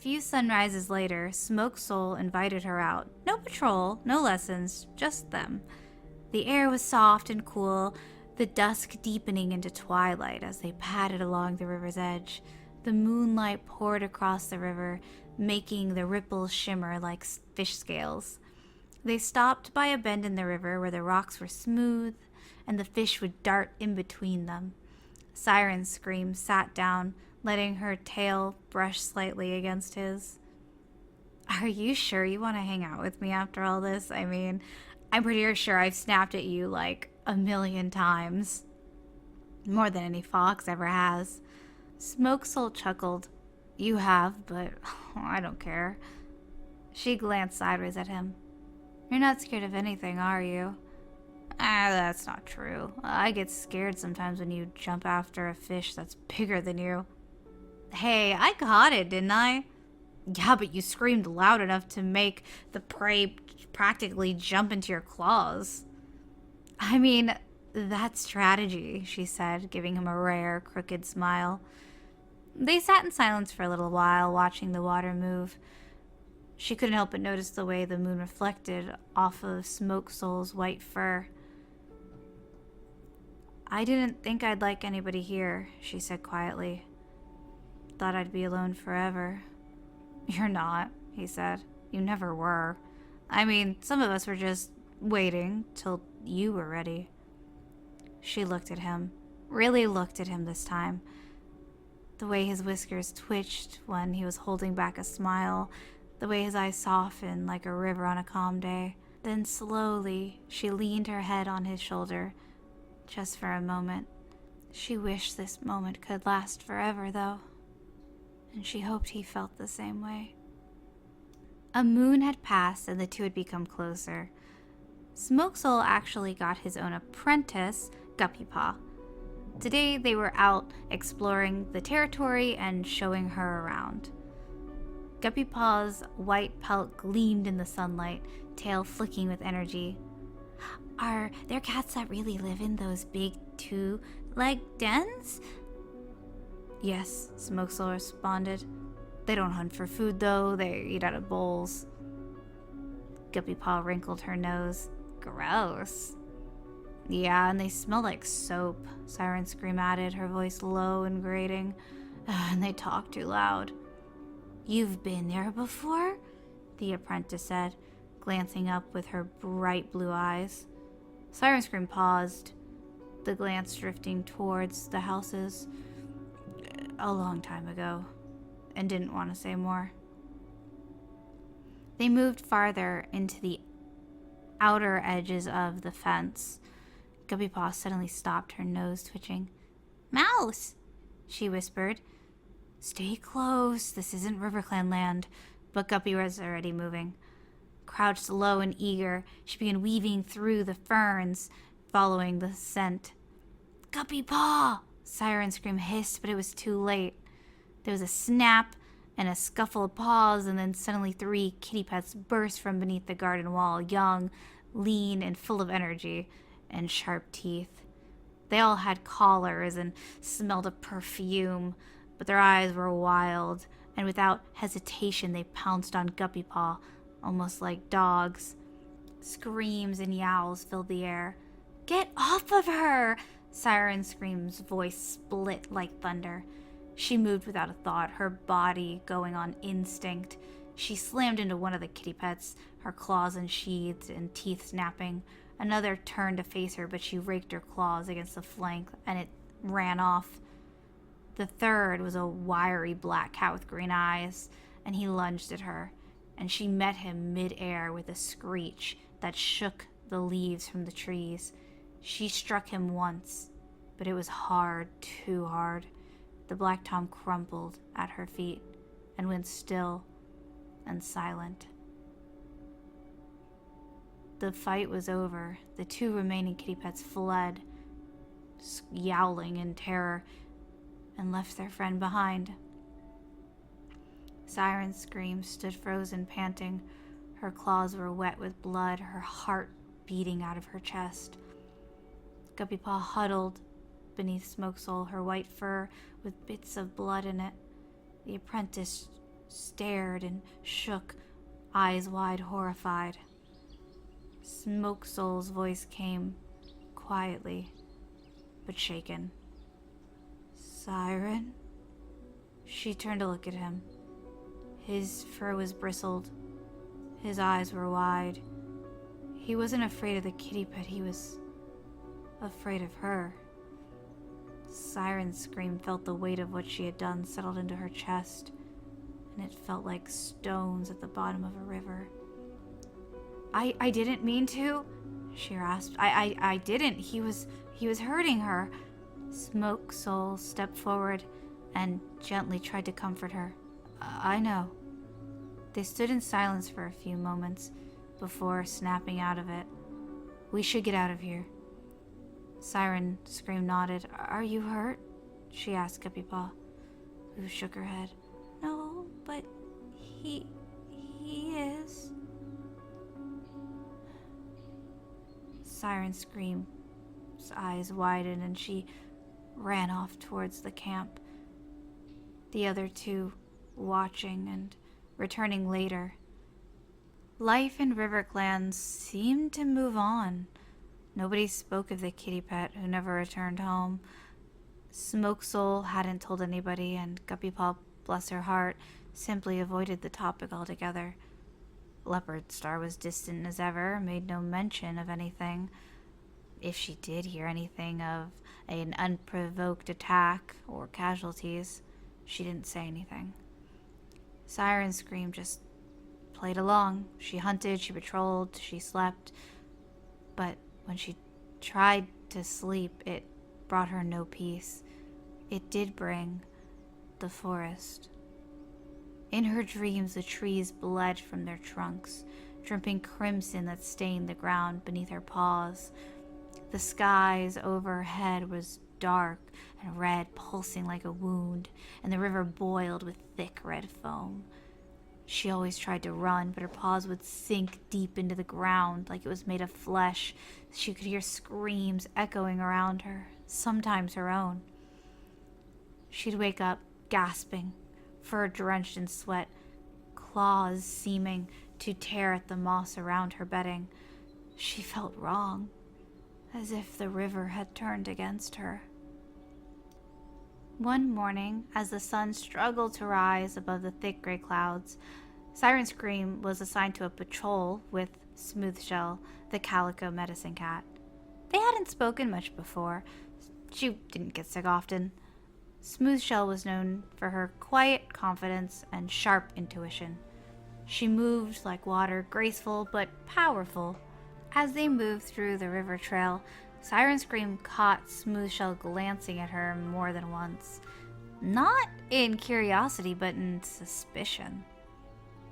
few sunrises later, Smoke Soul invited her out. No patrol, no lessons, just them. The air was soft and cool, the dusk deepening into twilight as they padded along the river's edge. The moonlight poured across the river, making the ripples shimmer like fish scales. They stopped by a bend in the river where the rocks were smooth and the fish would dart in between them. Sirenscream sat down, letting her tail brush slightly against his. Are you sure you want to hang out with me after all this? I mean, I'm pretty sure I've snapped at you like a million times. More than any fox ever has. Smoke Soul chuckled. You have, but I don't care. She glanced sideways at him. You're not scared of anything, are you? That's not true. I get scared sometimes when you jump after a fish that's bigger than you. Hey, I caught it, didn't I? Yeah, but you screamed loud enough to make the prey practically jump into your claws. I mean, that's strategy, she said, giving him a rare, crooked smile. They sat in silence for a little while, watching the water move. She couldn't help but notice the way the moon reflected off of Smoke Soul's white fur. I didn't think I'd like anybody here, she said quietly. Thought I'd be alone forever. You're not, he said. You never were. I mean, some of us were just waiting till you were ready. She looked at him, really looked at him this time. The way his whiskers twitched when he was holding back a smile, the way his eyes softened like a river on a calm day. Then slowly, she leaned her head on his shoulder, just for a moment. She wished this moment could last forever, though, and she hoped he felt the same way. A moon had passed and the two had become closer. Smoke Soul actually got his own apprentice, Guppy Paw. Today they were out exploring the territory and showing her around. Guppy Paw's white pelt gleamed in the sunlight, tail flicking with energy. Are there cats that really live in those big two-leg dens? Yes, Smoke Soul responded. They don't hunt for food, though. They eat out of bowls. Guppy Paw wrinkled her nose. Gross. Yeah, and they smell like soap, Sirenscream added, her voice low and grating. And they talk too loud. You've been there before? The apprentice said, glancing up with her bright blue eyes. Sirenscream paused, the glance drifting towards the houses. A long time ago, and didn't want to say more. They moved farther into the outer edges of the fence. Guppy Paw suddenly stopped, her nose twitching. Mouse, she whispered. Stay close, this isn't RiverClan land, but Guppy was already moving. Crouched low and eager, she began weaving through the ferns, following the scent. Guppy Paw! Sirenscream hissed, but it was too late. There was a snap and a scuffle of paws, and then suddenly 3 kitty pets burst from beneath the garden wall, young, lean, and full of energy and sharp teeth. They all had collars and smelled of perfume, but their eyes were wild, and without hesitation they pounced on Guppy Paw, almost like dogs. Screams and yowls filled the air. Get off of her! Sirenscream's voice split like thunder. She moved without a thought, her body going on instinct. She slammed into one of the kitty pets, her claws unsheathed and teeth snapping. Another turned to face her, but she raked her claws against the flank, and it ran off. The third was a wiry black cat with green eyes, and he lunged at her, and she met him mid-air with a screech that shook the leaves from the trees. She struck him once, but it was hard, too hard. The Black Tom crumpled at her feet and went still and silent. The fight was over. The 2 remaining kitty pets fled, yowling in terror, and left their friend behind. Sirenscream stood frozen, panting. Her claws were wet with blood, her heart beating out of her chest. Guppy Paw huddled beneath Smoke Soul, her white fur with bits of blood in it. The apprentice stared and shook, eyes wide, horrified. Smoke Soul's voice came quietly, but shaken. Siren? She turned to look at him. His fur was bristled. His eyes were wide. He wasn't afraid of the kitty pet, he was afraid of her. Sirenscream felt the weight of what she had done settled into her chest, and it felt like stones at the bottom of a river. I didn't mean to, she rasped. I didn't. He was hurting her. Smoke Soul stepped forward and gently tried to comfort her. I know. They stood in silence for a few moments before snapping out of it. We should get out of here. Sirenscream nodded. Are you hurt? She asked Guppypaw, who shook her head. No, but he is. Sirenscream's eyes widened and she ran off towards the camp. The other two watching and returning later. Life in RiverClan seemed to move on. Nobody spoke of the kitty pet who never returned home. Smoke Soul hadn't told anybody, and Guppypaw, bless her heart, simply avoided the topic altogether. Leopard Star was distant as ever, made no mention of anything. If she did hear anything of an unprovoked attack or casualties, she didn't say anything. Sirenscream just played along. She hunted, she patrolled, she slept. But when she tried to sleep, it brought her no peace. It did bring the forest. In her dreams, the trees bled from their trunks, dripping crimson that stained the ground beneath her paws. The skies overhead was dark and red, pulsing like a wound, and the river boiled with thick red foam. She always tried to run, but her paws would sink deep into the ground like it was made of flesh. She could hear screams echoing around her, sometimes her own. She'd wake up, gasping, fur drenched in sweat, claws seeming to tear at the moss around her bedding. She felt wrong, as if the river had turned against her. One morning, as the sun struggled to rise above the thick gray clouds, Sirenscream was assigned to a patrol with Smoothshell, the calico medicine cat. They hadn't spoken much before. She didn't get sick often. Smoothshell was known for her quiet confidence and sharp intuition. She moved like water, graceful but powerful. As they moved through the river trail, Sirenscream caught Smoothshell glancing at her more than once. Not in curiosity, but in suspicion.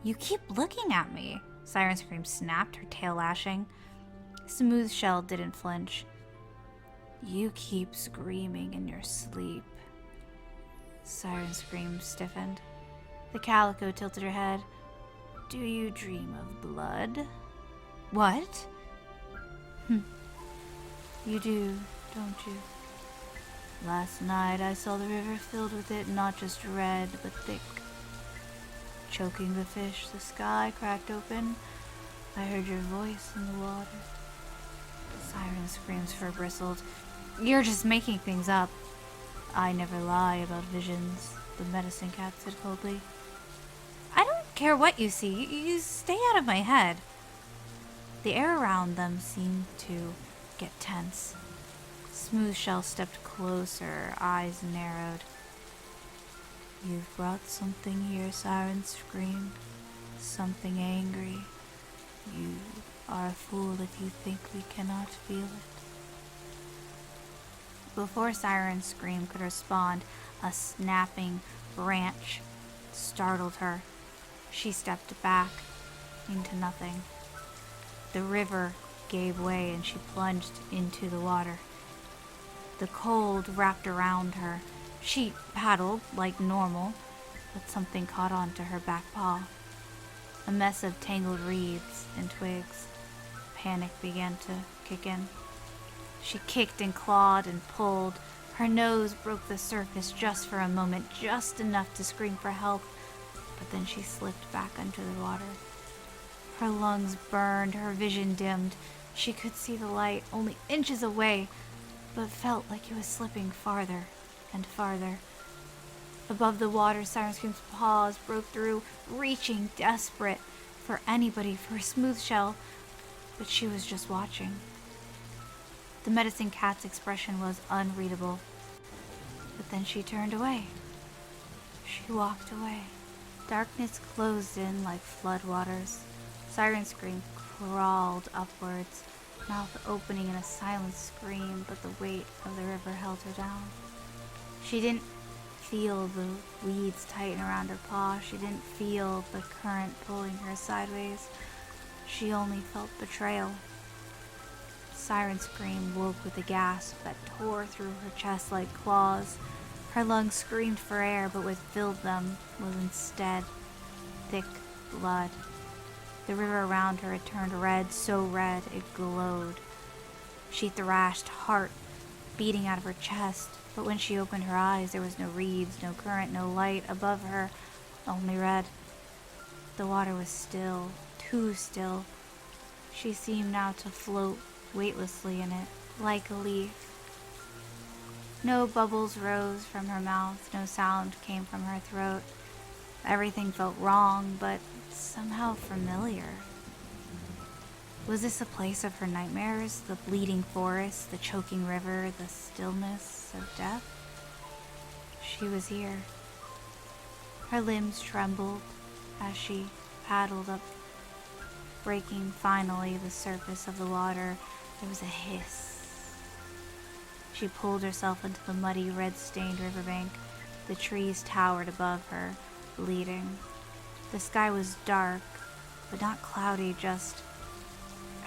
You keep looking at me, Sirenscream snapped, her tail lashing. Smoothshell didn't flinch. You keep screaming in your sleep. Sirenscream stiffened. The calico tilted her head. Do you dream of blood? What? You do, don't you? Last night I saw the river filled with it, not just red, but thick. Choking the fish, the sky cracked open. I heard your voice in the water. Sirenscream's fur bristled. You're just making things up. I never lie about visions, the medicine cat said coldly. I don't care what you see. You stay out of my head. The air around them seemed to get tense. Smoothshell stepped closer, eyes narrowed. You've brought something here, Sirenscream. Something angry. You are a fool if you think we cannot feel it. Before Sirenscream could respond, a snapping branch startled her. She stepped back into nothing. The river gave way and she plunged into the water. The cold wrapped around her. She paddled like normal, but something caught onto her back paw. A mess of tangled reeds and twigs. Panic began to kick in. She kicked and clawed and pulled. Her nose broke the surface just for a moment, just enough to scream for help. but then she slipped back under the water. Her lungs burned, her vision dimmed. She could see the light only inches away, but felt like it was slipping farther and farther. Above the water, Sirenscream's paws broke through, reaching, desperate for anybody, for a smooth shell, but she was just watching. The medicine cat's expression was unreadable, but then she turned away. She walked away. Darkness closed in like floodwaters. Sirenscream crawled upwards, mouth opening in a silent scream, but the weight of the river held her down. She didn't feel the weeds tighten around her paw. She didn't feel the current pulling her sideways. She only felt betrayal. Sirenscream woke with a gasp that tore through her chest like claws. Her lungs screamed for air, but what filled them was instead thick blood. The river around her had turned red, so red it glowed. She thrashed, heart beating out of her chest, but when she opened her eyes, there was no reeds, no current, no light above her, only red. The water was still, too still. She seemed now to float weightlessly in it, like a leaf. No bubbles rose from her mouth, no sound came from her throat. Everything felt wrong, but somehow familiar. Was this a place of her nightmares? The bleeding forest, the choking river, the stillness of death? She was here. Her limbs trembled as she paddled up, breaking finally the surface of the water. There was a hiss. She pulled herself into the muddy, red-stained riverbank. The trees towered above her, bleeding. The sky was dark, but not cloudy, just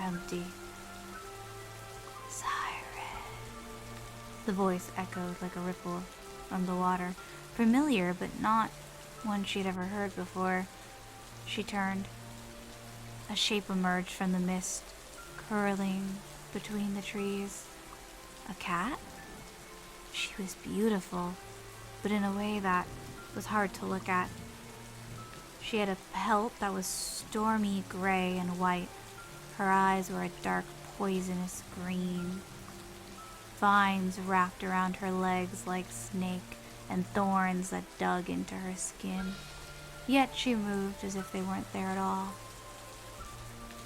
empty. Siren. The voice echoed like a ripple from the water, familiar, but not one she'd ever heard before. She turned. A shape emerged from the mist, curling between the trees. A cat? She was beautiful, but in a way that was hard to look at. She had a pelt that was stormy gray and white. Her eyes were a dark, poisonous green. Vines wrapped around her legs like snake, and thorns that dug into her skin. Yet she moved as if they weren't there at all.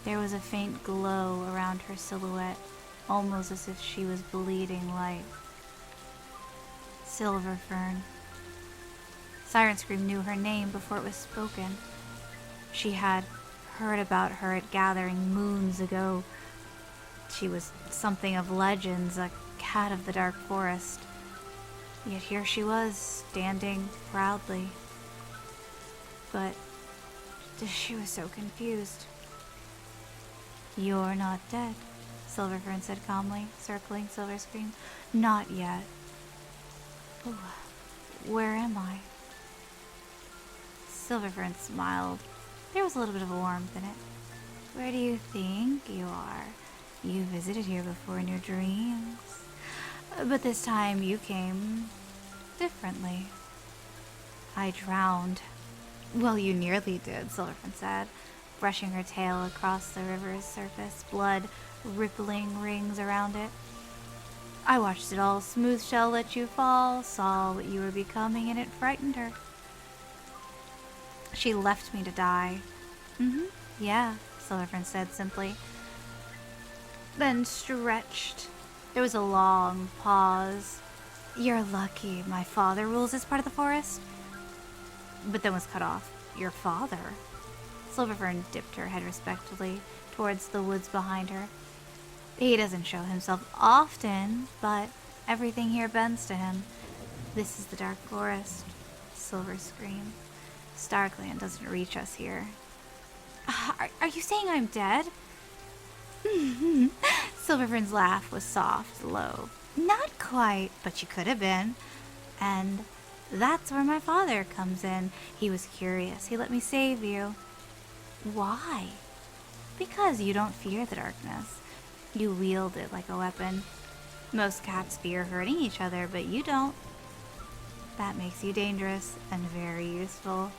There was a faint glow around her silhouette, almost as if she was bleeding light. Silverfern. Sirenscream knew her name before it was spoken. She had heard about her at gathering moons ago. She was something of legends, a cat of the dark forest. Yet here she was, standing proudly. But she was so confused. "You're not dead," Silverfern said calmly, circling Silverscream. "Not yet." "Oh, where am I?" Silverfern smiled. There was a little bit of warmth in it. "Where do you think you are? You visited here before in your dreams. But this time you came differently." "I drowned." "Well, you nearly did," Silverfern said, brushing her tail across the river's surface, blood rippling rings around it. "I watched it all. Smooth shell let you fall, saw what you were becoming, and it frightened her. She left me to die." Yeah," Silverfern said simply. Then stretched. There was a long pause. "You're lucky my father rules this part of the forest." But then was cut off. "Your father?" Silverfern dipped her head respectfully towards the woods behind her. "He doesn't show himself often, but everything here bends to him. This is the dark forest." Silverscream. "Starclan doesn't reach us here." Are you saying I'm dead?" Silverfern's laugh was soft, low. "Not quite, but you could have been. And that's where my father comes in. He was curious. He let me save you." "Why?" "Because you don't fear the darkness. You wield it like a weapon. Most cats fear hurting each other, but you don't. That makes you dangerous and very useful."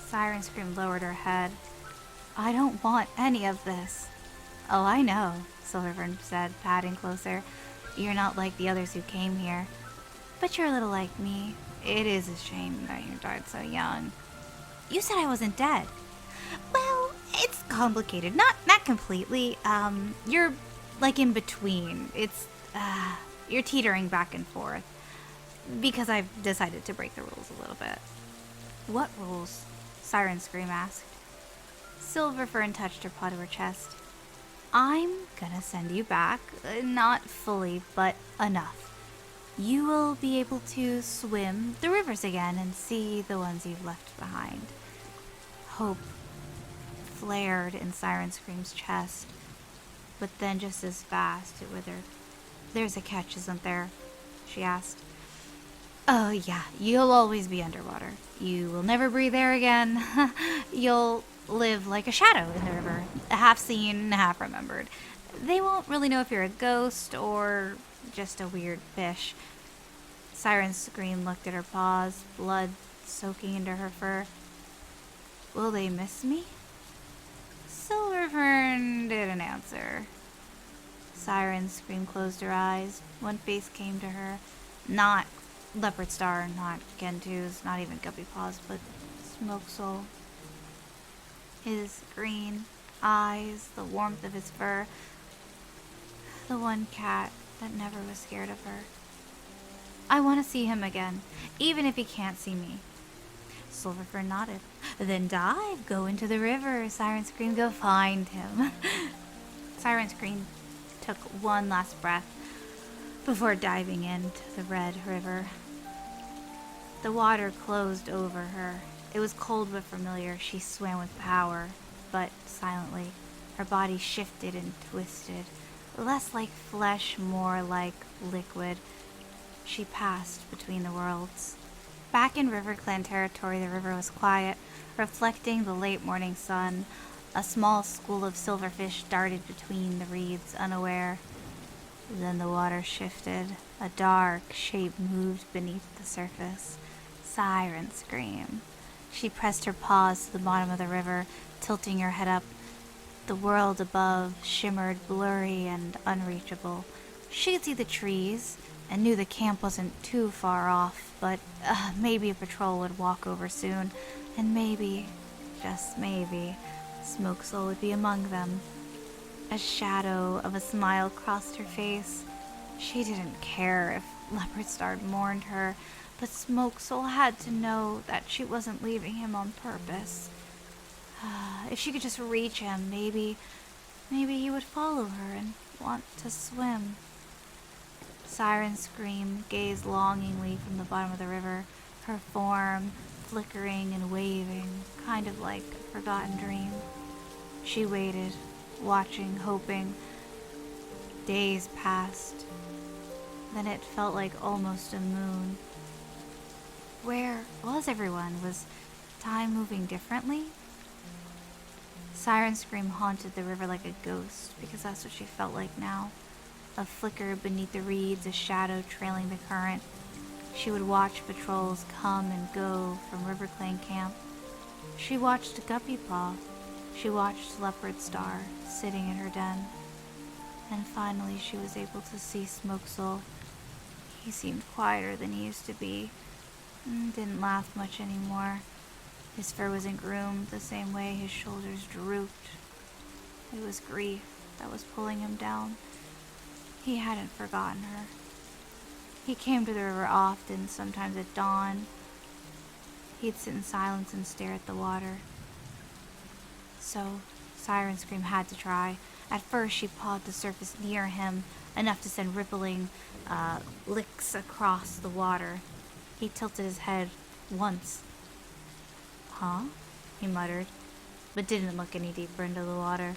Sirenscream lowered her head. I don't want any of this. Oh, I know, Silverfern said, padding closer. You're not like the others who came here. But you're a little like me. It is a shame that you died so young. You said I wasn't dead. Well, it's complicated. Not completely. You're like in between. You're teetering back and forth. Because I've decided to break the rules a little bit. What rules? Sirenscream asked. Silverfern touched her paw to her chest. I'm gonna send you back. Not fully, but enough. You will be able to swim the rivers again and see the ones you've left behind. Hope flared in Sirenscream's chest, but then just as fast it withered. There's a catch, isn't there? She asked. Oh yeah, you'll always be underwater. You will never breathe air again. You'll live like a shadow in the river, half seen, half remembered. They won't really know if you're a ghost or just a weird fish. Sirenscream looked at her paws, blood soaking into her fur. Will they miss me? Silverfern didn't answer. Sirenscream closed her eyes. One face came to her. Not Leopardstar, not Gentoos, not even Guppy Paws, but Smoke Soul. His green eyes, the warmth of his fur. The one cat that never was scared of her. I want to see him again, even if he can't see me. Silverfern nodded. Then dive, go into the river. Sirenscream, go find him. Sirenscream took one last breath before diving into the red river. The water closed over her. It was cold but familiar. She swam with power, but silently. Her body shifted and twisted, less like flesh, more like liquid. She passed between the worlds. Back in RiverClan territory, the river was quiet, reflecting the late morning sun. A small school of silverfish darted between the reeds, unaware. Then the water shifted. A dark shape moved beneath the surface. Sirenscream. She pressed her paws to the bottom of the river, tilting her head up. The world above shimmered blurry and unreachable. She could see the trees and knew the camp wasn't too far off, but maybe a patrol would walk over soon, and maybe, just maybe, Smoke Soul would be among them. A shadow of a smile crossed her face. She didn't care if Leopardstar mourned her, but Smoke Soul had to know that she wasn't leaving him on purpose. If she could just reach him, maybe he would follow her and want to swim. Sirenscream gazed longingly from the bottom of the river, her form flickering and waving, kind of like a forgotten dream. She waited, watching, hoping. Days passed. Then it felt like almost a moon. Where was everyone? Was time moving differently? Sirenscream haunted the river like a ghost, because that's what she felt like now. A flicker beneath the reeds, a shadow trailing the current. She would watch patrols come and go from RiverClan camp. She watched Guppy Paw. She watched Leopardstar sitting in her den. And finally she was able to see Smoke Soul. He seemed quieter than he used to be. Didn't laugh much anymore. His fur wasn't groomed the same way his shoulders drooped. It was grief that was pulling him down. He hadn't forgotten her. He came to the river often, sometimes at dawn. He'd sit in silence and stare at the water. So, Sirenscream had to try. At first, she pawed the surface near him, enough to send rippling licks across the water. He tilted his head once. Huh? He muttered, but didn't look any deeper into the water.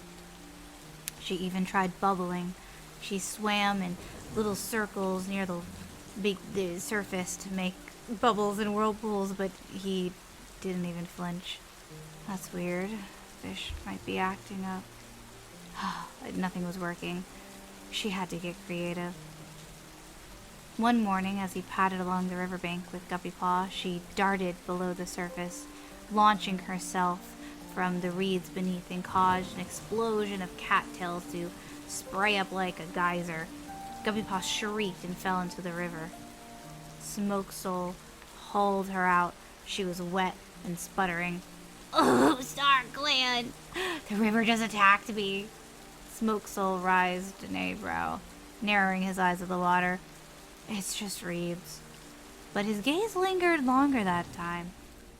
She even tried bubbling. She swam in little circles near the surface to make bubbles and whirlpools, but he didn't even flinch. That's weird. Fish might be acting up. Nothing was working. She had to get creative. One morning, as he padded along the riverbank with Guppy Paw, she darted below the surface. launching herself from the reeds beneath and caused an explosion of cattails to spray up like a geyser. Guppypaw shrieked and fell into the river. Smoke Soul hauled her out. She was wet and sputtering. Oh, StarClan! The river just attacked me. Smoke Soul raised an eyebrow, narrowing his eyes at the water. It's just reeds. But his gaze lingered longer that time,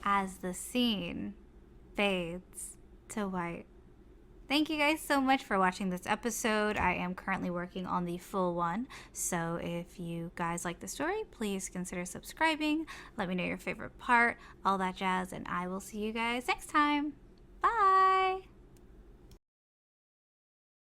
as the scene fades to white. Thank you guys so much for watching this episode. I am currently working on the full one, so if you guys like the story, please consider subscribing. Let me know your favorite part, all that jazz, and I will see you guys next time. Bye!